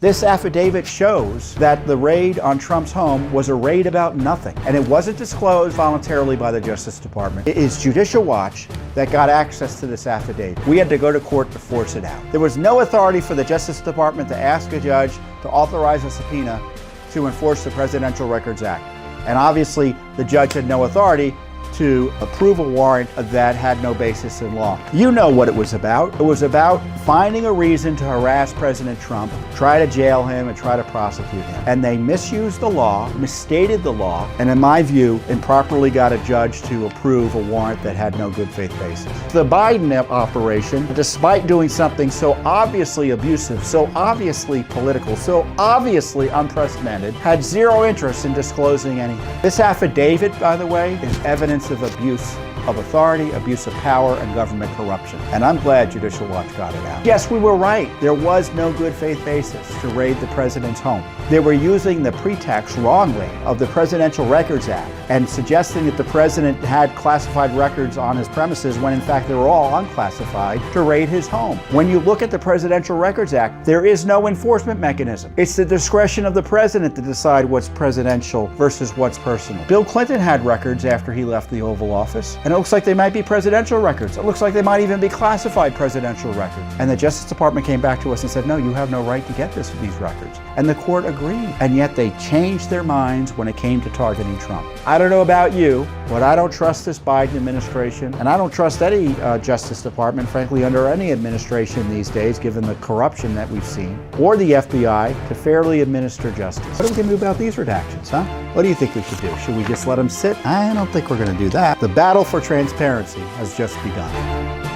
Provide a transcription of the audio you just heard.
This affidavit shows that the raid on Trump's home was a raid about nothing, and it wasn't disclosed voluntarily by the Justice Department. It is Judicial Watch that got access to this affidavit. We had to go to court to force it out. There was no authority for the Justice Department to ask a judge to authorize a subpoena to enforce the Presidential Records Act. And obviously, the judge had no authority to approve a warrant that had no basis in law. You know what it was about. It was about finding a reason to harass President Trump, try to jail him, and try to prosecute him. And they misused the law, misstated the law, and in my view, improperly got a judge to approve a warrant that had no good faith basis. The Biden operation, despite doing something so obviously abusive, so obviously political, so obviously unprecedented, had zero interest in disclosing anything. This affidavit, by the way, is evidence of abuse of authority, abuse of power, and government corruption. And I'm glad Judicial Watch got it out. Yes, we were right. There was no good faith basis to raid the president's home. They were using the pretext wrongly of the Presidential Records Act and suggesting that the president had classified records on his premises when in fact they were all unclassified to raid his home. When you look at the Presidential Records Act, there is no enforcement mechanism. It's the discretion of the president to decide what's presidential versus what's personal. Bill Clinton had records after he left the Oval Office, and it looks like they might be presidential records. It looks like they might even be classified presidential records. And the Justice Department came back to us and said, no, you have no right to get these records. And the court agreed. And yet they changed their minds when it came to targeting Trump. I don't know about you, but I don't trust this Biden administration, and I don't trust any Justice Department, frankly, under any administration these days, given the corruption that we've seen, or the FBI, to fairly administer justice. What are we going to do about these redactions, huh? What do you think we should do? Should we just let them sit? I don't think we're going to do that. The battle for transparency has just begun.